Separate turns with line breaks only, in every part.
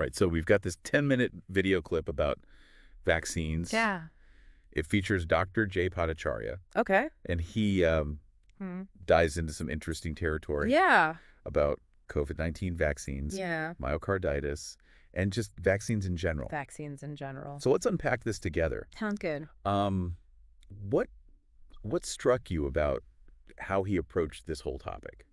Right. So we've got this 10-minute video clip about vaccines.
Yeah.
It features Dr. Bhattacharya,
Okay.
and he dives into some interesting territory
Yeah.
about COVID-19 vaccines,
Yeah.
myocarditis, and just vaccines in general.
Vaccines in general.
So let's unpack this together.
Sounds good.
What struck you about how he approached this whole topic?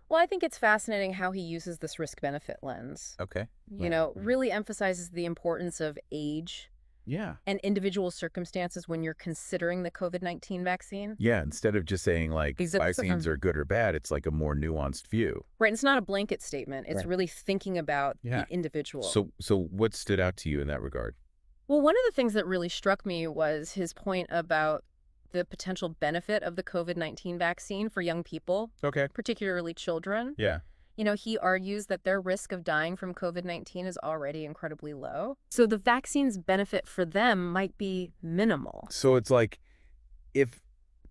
Well, I think it's fascinating how he uses this risk-benefit lens.
Okay.
You know, really emphasizes the importance of age
Yeah.
and individual circumstances when you're considering the COVID-19 vaccine.
Yeah, instead of just saying, like,
Exactly.
vaccines are good or bad, it's like a more nuanced view.
Right. It's not a blanket statement. It's
Right.
really thinking about
Yeah.
the individual.
So what stood out to you in that regard?
Well, one of the things that really struck me was his point about the potential benefit of the COVID-19 vaccine for young people,
Okay.
particularly children.
Yeah.
You know, he argues that their risk of dying from COVID-19 is already incredibly low. So the vaccine's benefit for them might be minimal.
So it's like, if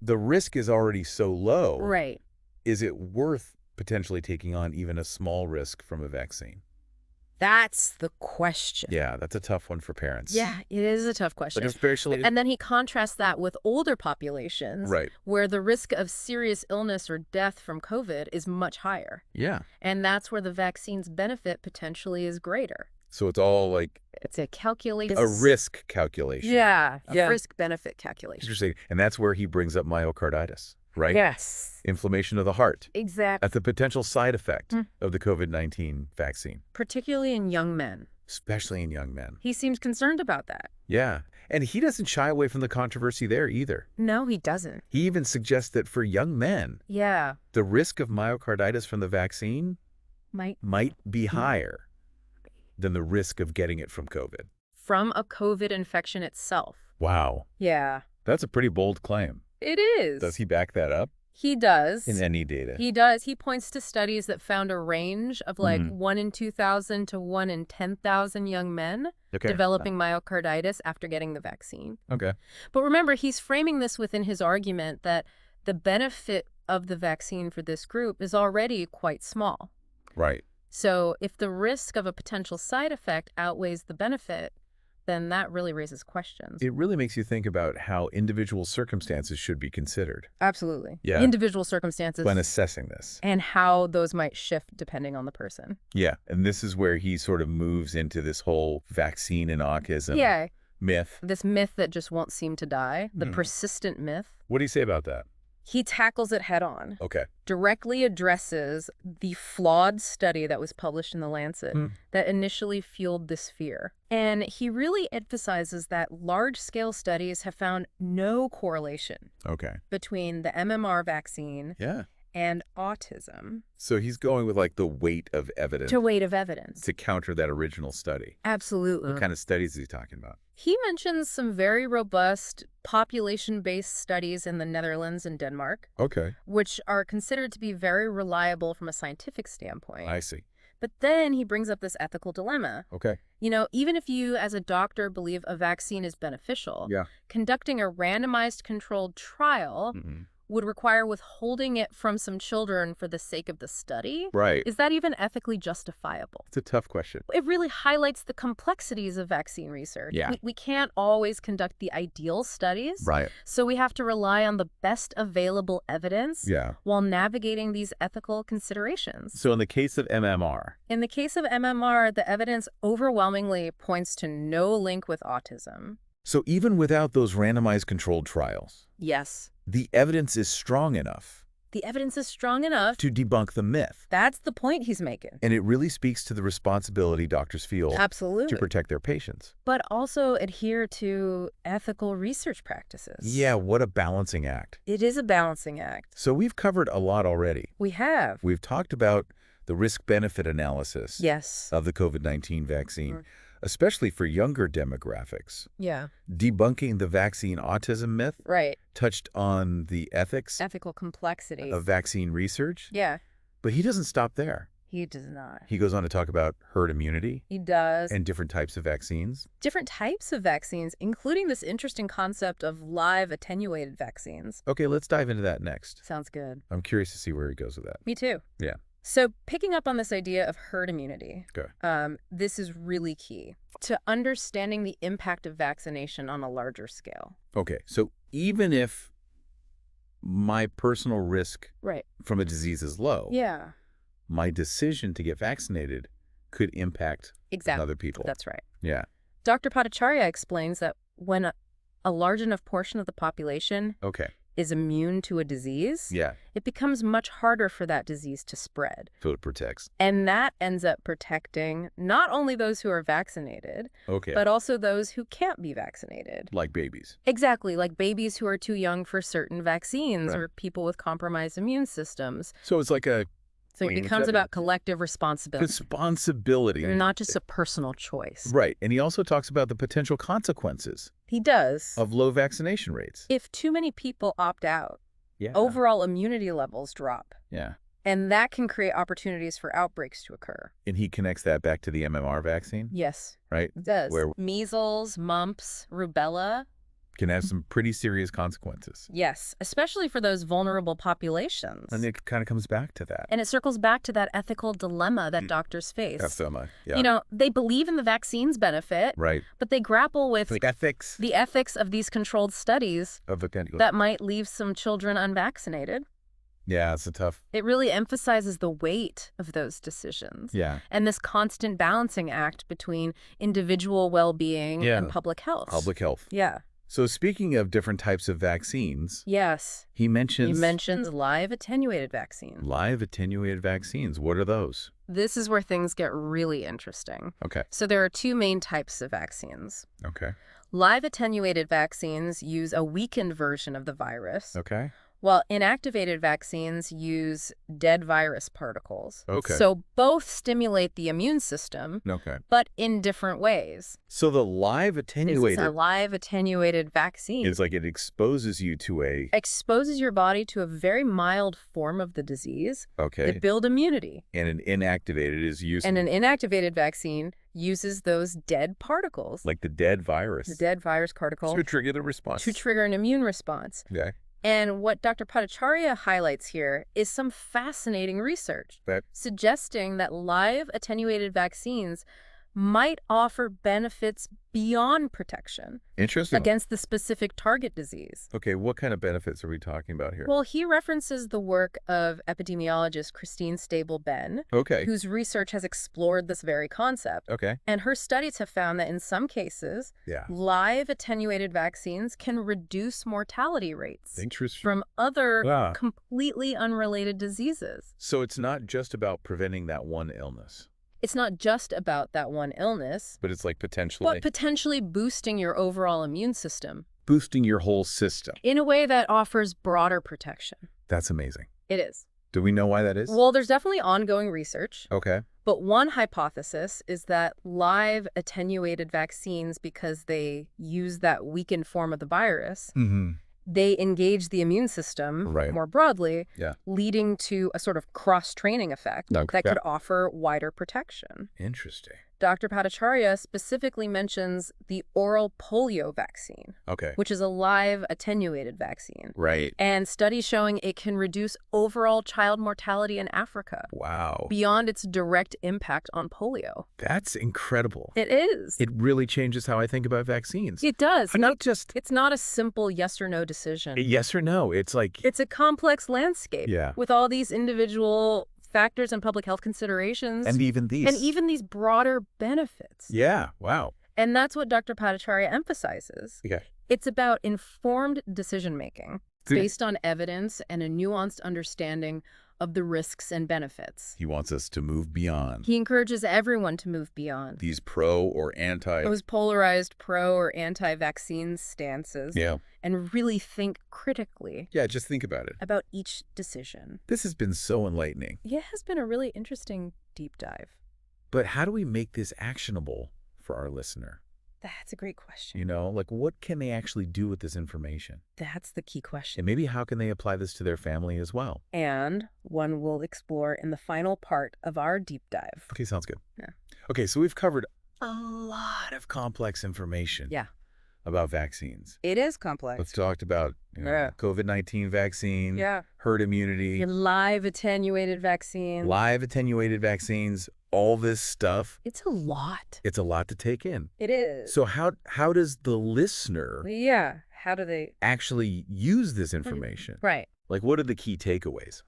the risk is already so low,
Right.
is it worth potentially taking on even a small risk from a vaccine?
That's the question.
Yeah, that's a tough one for parents.
Yeah, it is a tough question.
But especially,
And then he contrasts that with older populations,
right.
where the risk of serious illness or death from COVID is much higher.
Yeah.
And that's where the vaccine's benefit potentially is greater.
So it's all like
It's a calculation.
a risk calculation.
Yeah, a
Yeah.
risk-benefit calculation.
Interesting. And that's where he brings up myocarditis, right?
Yes.
Inflammation of the heart.
Exactly.
That's a potential side effect of the COVID-19 vaccine,
Particularly in young men.
especially in young men.
He seems concerned about that.
Yeah. And he doesn't shy away from the controversy there either.
No, he doesn't.
He even suggests that for young men,
Yeah.
the risk of myocarditis from the vaccine might be higher than the risk of getting it from COVID.
From a COVID infection itself.
Wow.
Yeah.
That's a pretty bold claim.
It is.
Does he back that up
He does.
in any data?
He does. He points to studies that found a range of like 1 in 2,000 to 1 in 10,000 young men
Okay.
developing myocarditis after getting the vaccine.
Okay.
But remember, he's framing this within his argument that the benefit of the vaccine for this group is already quite small.
Right.
So if the risk of a potential side effect outweighs the benefit, then that really raises questions.
It really makes you think about how individual circumstances should be considered
Absolutely.
Yeah.
Individual circumstances
when assessing this.
and how those might shift depending on the person.
Yeah. And this is where he sort of moves into this whole vaccine and autism
Yeah.
myth.
This myth that just won't seem to die, the persistent myth.
What do you say about that?
He tackles it head on,
Okay.
directly addresses the flawed study that was published in The Lancet that initially fueled this fear. And he really emphasizes that large-scale studies have found no correlation
Okay.
between the MMR vaccine
Yeah.
and autism
So he's going with like the weight of evidence
to weight of evidence.
to counter that original study.
Absolutely.
What kind of studies is he talking about?
He mentions some very robust population-based studies in the Netherlands and Denmark,
Okay.
which are considered to be very reliable from a scientific standpoint.
I see.
But then he brings up this ethical dilemma.
Okay.
You know, even if you as a doctor believe a vaccine is beneficial,
Yeah.
conducting a randomized controlled trial would require withholding it from some children for the sake of the study.
Right.
Is that even ethically justifiable?
It's a tough question.
It really highlights the complexities of vaccine research.
Yeah.
We can't always conduct the ideal studies.
Right.
So we have to rely on the best available evidence
Yeah.
while navigating these ethical considerations.
So in the case of MMR,
In the case of MMR, the evidence overwhelmingly points to no link with autism.
so even without those randomized controlled trials,
Yes.
the evidence is strong enough
The evidence is strong enough.
to debunk the myth.
That's the point he's making.
And it really speaks to the responsibility doctors feel
Absolutely.
to protect their patients.
But also adhere to ethical research practices.
Yeah, what a balancing act.
It is a balancing act.
So we've covered a lot already.
We have.
We've talked about the risk-benefit analysis
Yes.
of the COVID-19 vaccine, especially for younger demographics.
Yeah.
Debunking the vaccine autism myth,
Right.
touched on the ethics
Ethical complexities.
of vaccine research.
Yeah.
But he doesn't stop there.
He does not.
He goes on to talk about herd immunity
He does.
and different types of vaccines.
Different types of vaccines, including this interesting concept of live attenuated vaccines.
Okay, let's dive into that next.
Sounds good.
I'm curious to see where he goes with that.
Me too.
Yeah.
So picking up on this idea of herd immunity,
Okay.
this is really key to understanding the impact of vaccination on a larger scale.
Okay, so even if my personal risk
Right.
from a disease is low,
Yeah,
my decision to get vaccinated could impact
exactly.
other people.
That's right.
Yeah.
Dr. Bhattacharya explains that when a large enough portion of the population
Okay.
is immune to a disease,
Yeah.
it becomes much harder for that disease to spread.
So it protects.
And that ends up protecting not only those who are vaccinated,
Okay.
but also those who can't be vaccinated.
Like babies.
Exactly, like babies who are too young for certain vaccines
Right.
or people with compromised immune systems.
So it's like a
So it becomes about collective responsibility,
responsibility.
not just a personal choice.
Right. And he also talks about the potential consequences
He does.
of low vaccination rates.
If too many people opt out,
Yeah.
overall immunity levels drop.
Yeah.
And that can create opportunities for outbreaks to occur.
And he connects that back to the MMR vaccine,
Yes,
right?
it does.
Where
Measles, mumps, rubella.
can have some pretty serious consequences.
Yes, especially for those vulnerable populations.
And it kind of comes back to that.
And it circles back to that ethical dilemma that doctors face.
That's so much. Yeah.
You know, they believe in the vaccine's benefit,
Right.
but they grapple with
Like ethics
the ethics of these controlled studies
of the
that might leave some children unvaccinated.
Yeah, it's a tough.
It really emphasizes the weight of those decisions.
Yeah.
And this constant balancing act between individual well-being and public health.
Public health.
Yeah.
So speaking of different types of vaccines,
Yes.
he mentions
live attenuated vaccine.
live attenuated vaccines. What are those?
This is where things get really interesting.
Okay.
So there are two main types of vaccines.
Okay.
Live attenuated vaccines use a weakened version of the virus,
Okay.
while inactivated vaccines use dead virus particles.
Okay.
So both stimulate the immune system,
Okay.
but in different ways.
So the live
It's
attenuated
a live attenuated vaccine.
is like it exposes you to a
Exposes your body to a very mild form of the disease
okay,
that build immunity.
and an inactivated is used
And an inactivated vaccine uses those dead particles,
like the dead virus
the dead virus particle,
to trigger the response.
to trigger an immune response.
Okay.
And what Dr. Bhattacharya highlights here is some fascinating research
That
suggesting that live attenuated vaccines might offer benefits beyond protection
interesting.
against the specific target disease.
Okay, what kind of benefits are we talking about here?
Well, he references the work of epidemiologist Christine Stable-Ben,
Okay.
whose research has explored this very concept.
Okay.
And her studies have found that in some cases,
Yeah.
live attenuated vaccines can reduce mortality rates
Interesting.
from other
Wow.
completely unrelated diseases.
So it's not just about preventing that one illness,
It's not just about that one illness,
but it's like potentially
but potentially boosting your overall immune system
boosting your whole system.
in a way that offers broader protection.
That's amazing.
It is.
Do we know why that is?
Well, there's definitely ongoing research,
Okay.
but one hypothesis is that live attenuated vaccines, because they use that weakened form of the virus,
Mm-hmm.
they engage the immune system
Right.
more broadly,
Yeah.
leading to a sort of cross-training effect
Okay.
that could offer wider protection.
Interesting.
Dr. Bhattacharya specifically mentions the oral polio vaccine,
Okay.
which is a live attenuated vaccine,
Right.
and studies showing it can reduce overall child mortality in Africa
Wow.
beyond its direct impact on polio.
That's incredible.
It is.
It really changes how I think about vaccines.
It does.
Not just
It's not a simple yes or no decision.
yes or no. It's like,
It's a complex landscape
Yeah.
with all these individual factors and public health considerations.
and even these.
and even these broader benefits.
Yeah. Wow.
And that's what Dr. Bhattacharya emphasizes.
Okay.
It's about informed decision-making
Th-
based on evidence and a nuanced understanding of the risks and benefits.
He wants us to move beyond
He encourages everyone to move beyond
these pro or anti.
those polarized pro or anti-vaccine stances
Yeah.
and really think critically
Yeah. Just think about it.
about each decision.
This has been so enlightening.
It has been a really interesting deep dive.
But how do we make this actionable for our listener?
That's a great question.
You know, like what can they actually do with this information?
That's the key question.
And maybe how can they apply this to their family as well?
And one we'll explore in the final part of our deep dive.
Okay, sounds good.
Yeah.
Okay, so we've covered a lot of complex information
Yeah.
about vaccines.
It is complex.
Let's talk about COVID-19 vaccine, herd immunity.
Your live attenuated vaccine.
Live attenuated vaccines, all this stuff.
It's a lot.
It's a lot to take in.
It is.
So how does the listener
how do they
actually use this information?
Right.
Like, what are the key takeaways?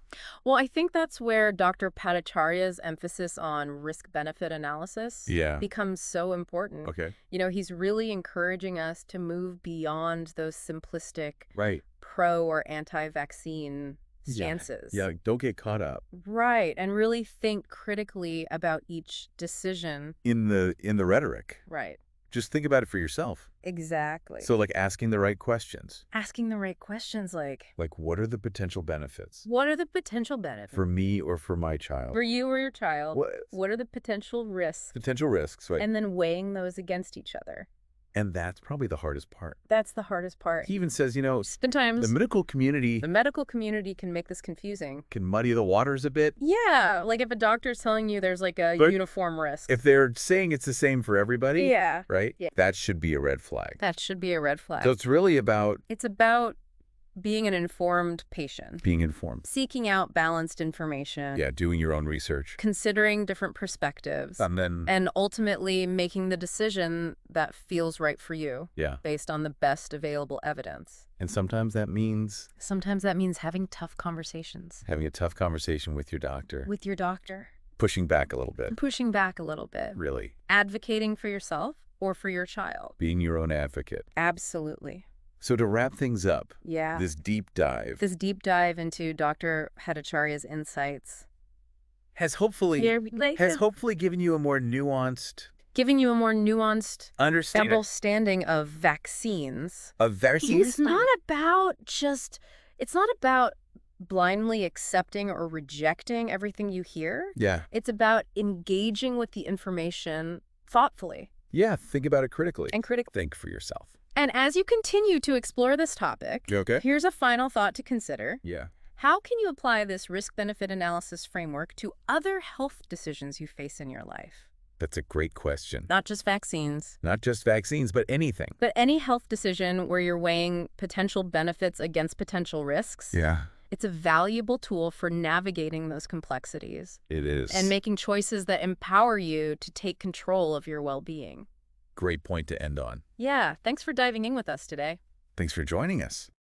Well, I think that's where Dr. Bhattacharya's emphasis on risk-benefit analysis becomes so important.
Okay.
You know, he's really encouraging us to move beyond those simplistic pro or anti-vaccine stances.
Yeah, don't get caught up.
Right, and really think critically about each decision.
In the rhetoric.
Right.
Just think about it for yourself.
Exactly.
So, like, asking the right questions.
Asking the right questions like,
what are the potential benefits?
What are the potential benefits?
For me or for my child?
For you or your child. What are the potential risks?
Potential risks, right.
And then weighing those against each other.
And that's probably the hardest part.
That's the hardest part.
He even says,
sometimes
the medical community
can make this confusing.
Can muddy the waters a bit.
Yeah, like if a doctor's telling you there's like a uniform risk.
If they're saying it's the same for everybody, right?
Yeah.
That should be a red flag.
That should be a red flag.
So it's really about...
It's about being an informed patient.
Being informed.
Seeking out balanced information.
Yeah, doing your own research.
Considering different perspectives.
And
ultimately making the decision that feels right for you.
Yeah.
Based on the best available evidence.
And sometimes that means...
having tough conversations.
Having a tough conversation with your doctor.
Pushing back a little bit.
Really.
Advocating for yourself or for your child.
Being your own advocate.
Absolutely.
So to wrap things up, this deep dive
into Dr. Bhattacharya's insights
has hopefully given you a more nuanced
understanding of vaccines.
It's
not about blindly accepting or rejecting everything you hear.
Yeah.
It's about engaging with the information thoughtfully.
Yeah, think about it critically. Think for yourself.
And as you continue to explore this topic, here's a final thought to consider.
Yeah.
How can you apply this risk-benefit analysis framework to other health decisions you face in your life?
That's a great question.
Not just vaccines.
But anything.
But any health decision where you're weighing potential benefits against potential risks.
Yeah.
It's a valuable tool for navigating those complexities.
It is.
And making choices that empower you to take control of your well-being.
Great point to end on.
Yeah, thanks for diving in with us today.
Thanks for joining us.